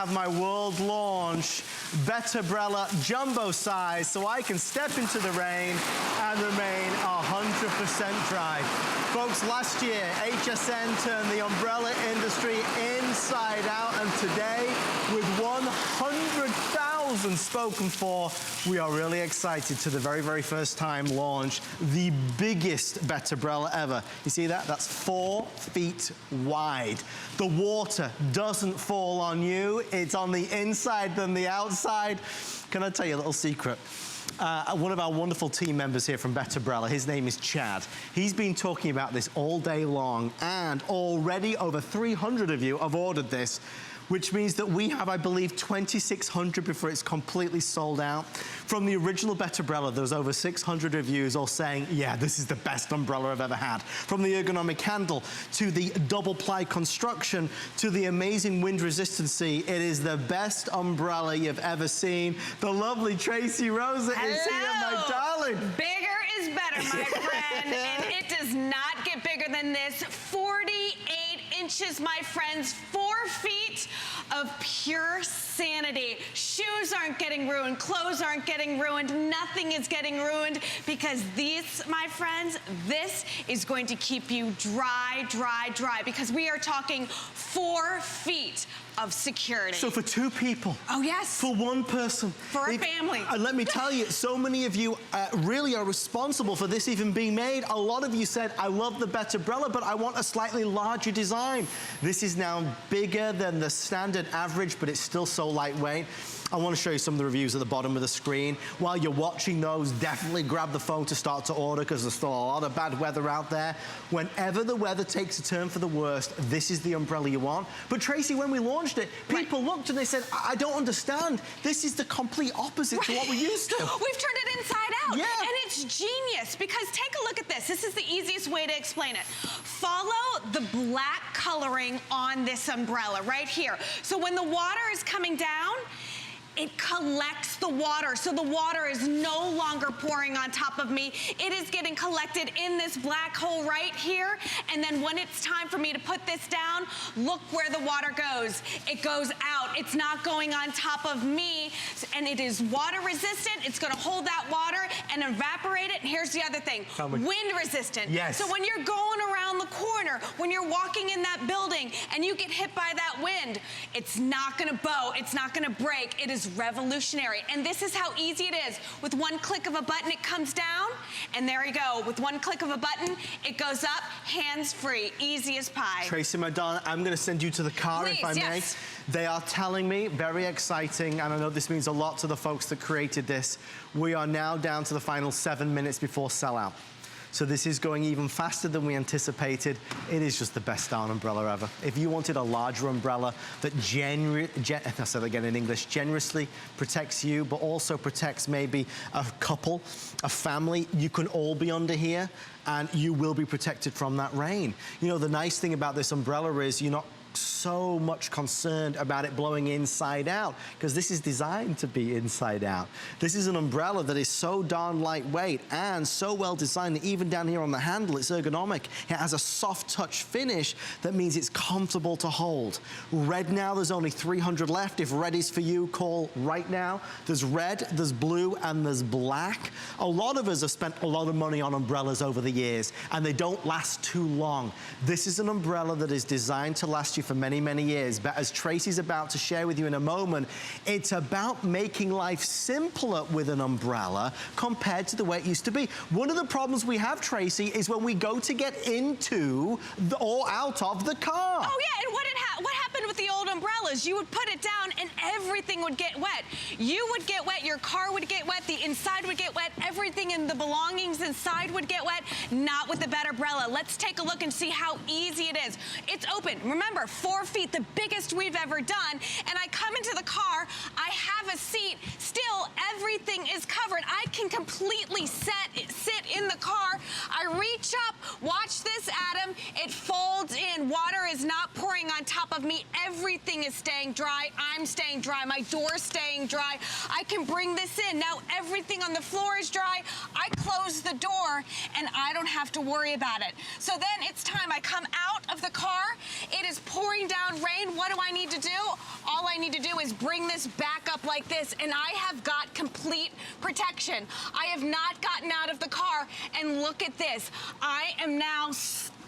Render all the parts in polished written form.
have my world launch BetterBrella jumbo size so I can step into the rain and remain 100% dry. Folks, last year, HSN turned the umbrella industry inside out, and today, with 100,000 spoken for, we are really excited to the very, very first time launch the biggest BetterBrella ever. You see that? That's 4 feet wide. The water doesn't fall on you. It's on the inside than the outside. Can I tell you a little secret? One of our wonderful team members here from BetterBrella, his name is Chad. He's been talking about this all day long, and already over 300 of you have ordered this, which means that we have, I believe, 2,600 before it's completely sold out. From the original BetterBrella, there's over 600 reviews all saying, yeah, this is the best umbrella I've ever had. From the ergonomic handle, to the double ply construction, to the amazing wind resistancy, it is the best umbrella you've ever seen. The lovely Tracy Rosa is here, my darling. Bigger is better, my friend, and it does not get bigger than this. 48 inches, my friends, 4 feet of pure sanity. Shoes aren't getting ruined, clothes aren't getting ruined, nothing is getting ruined, because these, my friends, this is going to keep you dry, dry, dry, because we are talking 4 feet of security. So for 2 people. Oh, yes. For 1 person. For a family. Let me tell you, so many of you really are responsible for this even being made. A lot of you said, I love the BetterBrella, but I want a slightly larger design. This is now bigger than the standard average, but it's still so lightweight. I want to show you some of the reviews at the bottom of the screen. While you're watching those, definitely grab the phone to start to order, because there's still a lot of bad weather out there. Whenever the weather takes a turn for the worst, this is the umbrella you want. But Tracy, when we launched it, people looked and they said, I don't understand. This is the complete opposite to what we're used to. We've turned it inside out. Yeah. And it's genius, because take a look at this. This is the easiest way to explain it. Follow the black coloring on this umbrella right here. So when the water is coming down, it collects the water, so the water is no longer pouring on top of me. It is getting collected in this black hole right here, and then when it's time for me to put this down, look where the water goes. It goes out. It's not going on top of me, and it is water resistant. It's gonna hold that water and evaporate it. And here's the other thing, wind resistant. Yes. So when you're going around the corner, when you're walking in that building and you get hit by that wind, it's not gonna bow, it's not gonna break. It is revolutionary. And this is how easy it is. With 1 click of a button, it comes down, and there you go. With 1 click of a button, it goes up, hands-free, easy as pie. Tracy, my darling, I'm gonna send you to the car, Please, if I may. yes. They are telling me, very exciting, and I know this means a lot to the folks that created this, we are now down to the final 7 minutes before sellout. So this is going even faster than we anticipated. It is just the best darn umbrella ever. If you wanted a larger umbrella that I'll say that again in English, generously protects you, but also protects maybe a couple, a family, you can all be under here, and you will be protected from that rain. You know, the nice thing about this umbrella is you're not so much concerned about it blowing inside out, because this is designed to be inside out. This is an umbrella that is so darn lightweight and so well designed that even down here on the handle, it's ergonomic. It has a soft touch finish that means it's comfortable to hold. Red now, there's only 300 left. If red is for you, call right now. There's red, there's blue, and there's black. A lot of us have spent a lot of money on umbrellas over the years, and they don't last too long. This is an umbrella that is designed to last you for many, many years. But as Tracy's about to share with you in a moment, it's about making life simpler with an umbrella compared to the way it used to be. One of the problems we have, Tracy, is when we go to get into or out of the car. Oh yeah, and what happened with the old umbrellas? You would put it down and everything would get wet. You would get wet, your car would get wet, the inside would get wet, everything in the belongings inside would get wet. Not with the BetterBrella. Let's take a look and see how easy it is. It's open. Remember, 4 feet, the biggest we've ever done. And I come into the car, I have a seat, still everything is covered. I can completely sit in the car. I reach up, watch this, Adam. It folds in. Water is not pouring on top of me. Everything is staying dry. I'm staying dry. My door's staying dry. I can bring this in. Now everything on the floor is dry. I close the door and I don't have to worry about it. So then it's time. I come out of the car. It is pouring down rain. What do I need to do? All I need to do is bring this back up like this, and I have got complete protection. I have not gotten out of the car, and look at this. I am now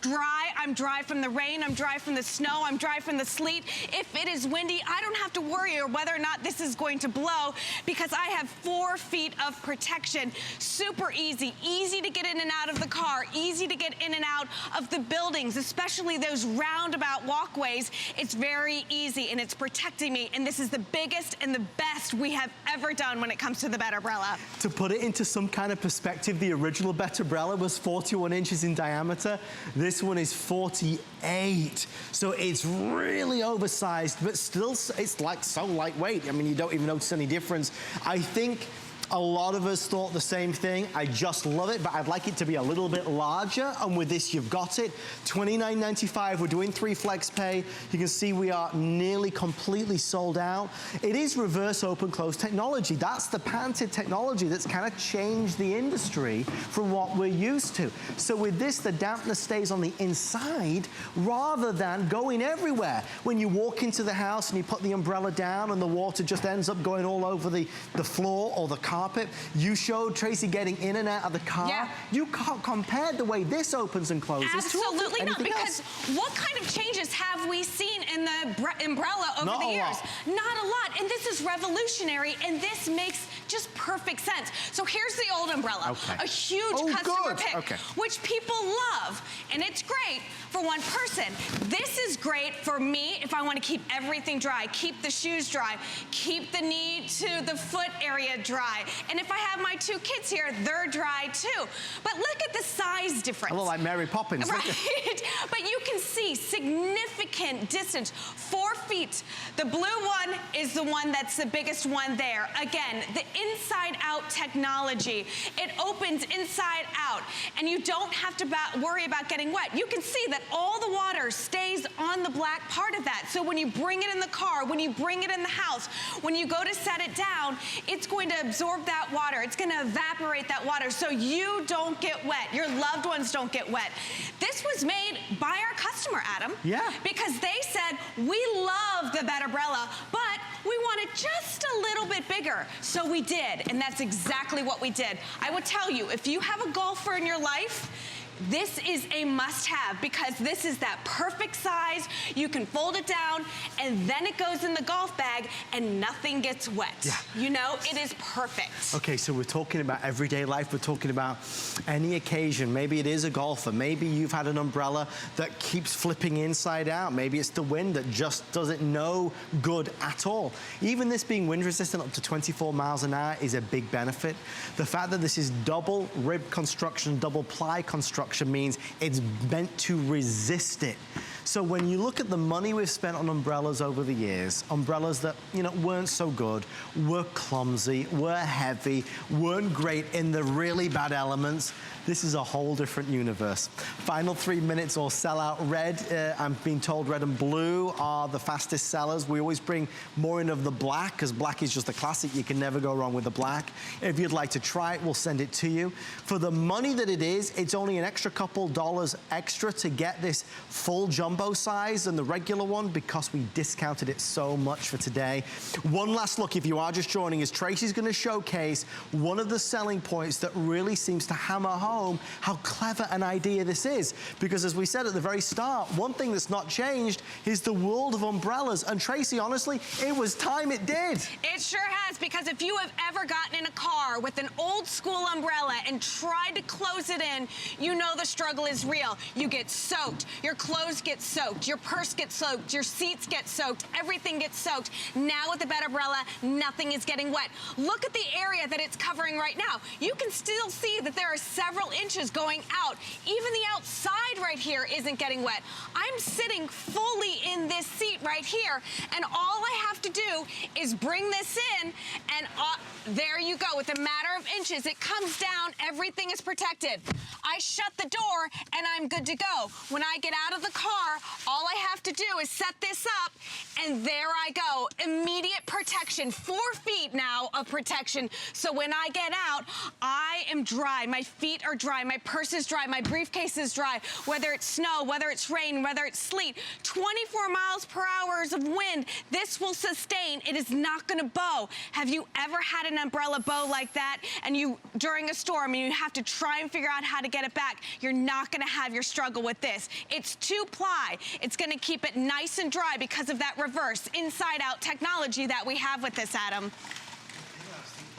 dry. I'm dry from the rain. I'm dry from the snow. I'm dry from the sleet. If it is windy, I don't have to worry whether or not this is going to blow because I have 4 feet of protection. Super easy. Easy to get in and out of the car. Easy to get in and out of the buildings, especially those roundabout walkways. It's very easy and it's protecting me. And this is the biggest and the best we have ever done when it comes to the BetterBrella. To put it into some kind of perspective, the original BetterBrella was 41 inches in diameter. This one is 48. So it's really oversized, but still it's like so lightweight. I mean, you don't even notice any difference. I think a lot of us thought the same thing. I just love it, but I'd like it to be a little bit larger. And with this, you've got it. $29.95. We're doing 3 flex pay. You can see we are nearly completely sold out. It is reverse open close technology. That's the patented technology that's kind of changed the industry from what we're used to. So with this, the dampness stays on the inside rather than going everywhere. When you walk into the house and you put the umbrella down and the water just ends up going all over the floor or the carpet. You showed Tracy getting in and out of the car. Yeah. You can't compare the way this opens and closes Absolutely to not, because else. what kind of changes have we seen in the umbrella over the years? Not a lot, and this is revolutionary, and this makes just perfect sense. So here's the old umbrella, a huge customer pick, which people love, and it's great for one person. This is great for me if I want to keep everything dry, keep the shoes dry, keep the knee to the foot area dry. And if I have my 2 kids here, they're dry too. But look at the size difference. A little like Mary Poppins. Right? But you can see significant distance, 4 feet. The blue one is the one that's the biggest one there. Again, the inside out technology. It opens inside out, and you don't have to worry about getting wet. You can see that all the water stays on the black part of that. So when you bring it in the car, when you bring it in the house, when you go to set it down, it's going to absorb that water. It's going to evaporate that water so you don't get wet. Your loved ones don't get wet. This was made by our customer, Adam. Yeah. Because they said, we love the BetterBrella, but we want it just a little bit bigger. So we did, and that's exactly what we did. I would tell you, if you have a golfer in your life, this is a must-have because this is that perfect size. You can fold it down, and then it goes in the golf bag, and nothing gets wet. Yeah. You know, it is perfect. Okay, so we're talking about everyday life. We're talking about any occasion. Maybe it is a golfer. Maybe you've had an umbrella that keeps flipping inside out. Maybe it's the wind that just doesn't know good at all. Even this being wind resistant up to 24 miles an hour is a big benefit. The fact that this is double rib construction, double ply construction means it's meant to resist it. So when you look at the money we've spent on umbrellas over the years, umbrellas that, you know, weren't so good, were clumsy, were heavy, weren't great in the really bad elements, this is a whole different universe. Final 3 minutes or sell out. Red, I'm being told red and blue are the fastest sellers. We always bring more in of the black because black is just a classic. You can never go wrong with the black. If you'd like to try it, we'll send it to you. For the money that it is, it's only an extra couple dollars extra to get this full jumbo size than the regular one because we discounted it so much for today. One last look, if you are just joining us, Tracy's going to showcase one of the selling points that really seems to hammer home how clever an idea this is. Because as we said at the very start, one thing that's not changed is the world of umbrellas. And Tracy, honestly, it was time it did. It sure has, because if you have ever gotten in a car with an old school umbrella and tried to close it in, you know the struggle is real. You get soaked, your clothes get soaked, your purse gets soaked, your seats get soaked, everything gets soaked. Now with the BetterBrella, nothing is getting wet. Look at the area that it's covering right now. You can still see that there are several inches going out. Even the outside right here isn't getting wet. I'm sitting fully in this seat right here, and all I have to do do is bring this in, and there you go. With a matter of inches, it comes down, everything is protected. I shut the door, and I'm good to go. When I get out of the car, all I have to do is set this up, and there I go. Immediate protection, 4 feet now of protection. So when I get out, I am dry. My feet are dry, my purse is dry, my briefcase is dry. Whether it's snow, whether it's rain, whether it's sleet, 24 miles per hour of wind, this will sustain. It is not gonna bow. Have you ever had an umbrella bow like that, and you, during a storm, and you have to try and figure out how to get it back? You're not gonna have your struggle with this. It's 2-ply. It's gonna keep it nice and dry because of that reverse, inside-out technology that we have with this, Adam.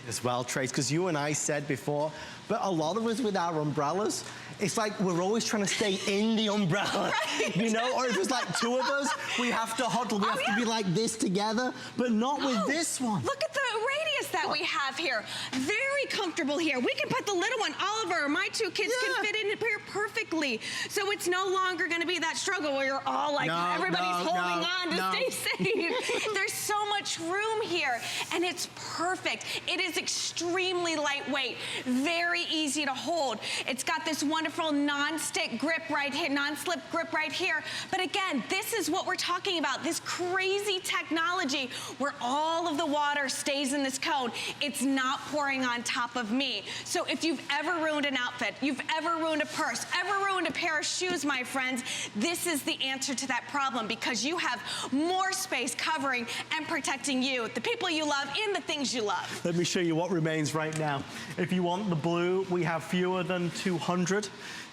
As well, Trace, because you and I said before, but a lot of us with our umbrellas, it's like we're always trying to stay in the umbrella, right. You know? Or if it's like 2 of us, we have to huddle, we have to be like this together, but not with this one. Look at the radius that we have here. Very comfortable here. We can put the little one, Oliver, my 2 kids can fit in here perfectly. So it's no longer gonna be that struggle where you're all like, everybody's holding on to stay safe. There's so much room here, and it's perfect. It is extremely lightweight, very easy to hold. It's got this wonderful non-stick grip right here, non-slip grip right here. But again, this is what we're talking about, this crazy technology where all of the water stays in this cone. It's not pouring on top of me. So if you've ever ruined an outfit, you've ever ruined a purse, ever ruined a pair of shoes, my friends, this is the answer to that problem, because you have more space covering and protecting you, the people you love, and the things you love. Let me show you what remains right now. If you want the blue, we have fewer than 200.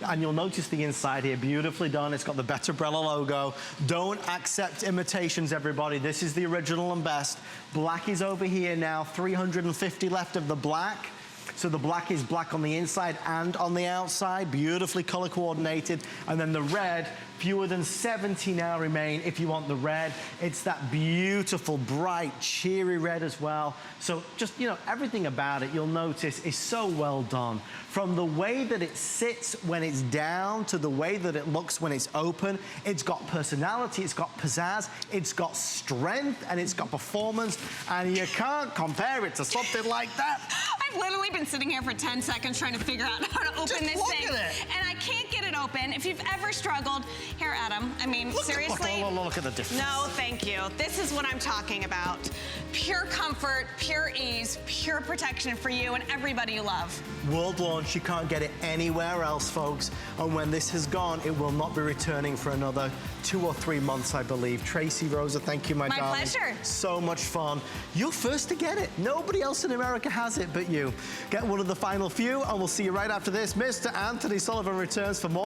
And you'll notice the inside here, beautifully done. It's got the BetterBrella logo. Don't accept imitations, everybody. This is the original and best. Black is over here now, 350 left of the black. So the black is black on the inside and on the outside, beautifully color coordinated. And then the red, fewer than 70 now remain if you want the red. It's that beautiful, bright, cheery red as well. So just, you know, everything about it, you'll notice, is so well done. From the way that it sits when it's down to the way that it looks when it's open, it's got personality, it's got pizzazz, it's got strength, and it's got performance, and you can't compare it to something like that. I've literally been sitting here for 10 seconds trying to figure out how to open this thing, and I can't get it open. If you've ever struggled, here, Adam, I mean, seriously. Look at the difference. No, thank you. This is what I'm talking about. Pure comfort, pure ease, pure protection for you and everybody you love. World launch, you can't get it anywhere else, folks. And when this has gone, it will not be returning for another 2 or 3 months, I believe. Tracy, Rosa, thank you, my darling. My pleasure. So much fun. You're first to get it. Nobody else in America has it but you. Get one of the final few, and we'll see you right after this. Mr. Anthony Sullivan returns for more.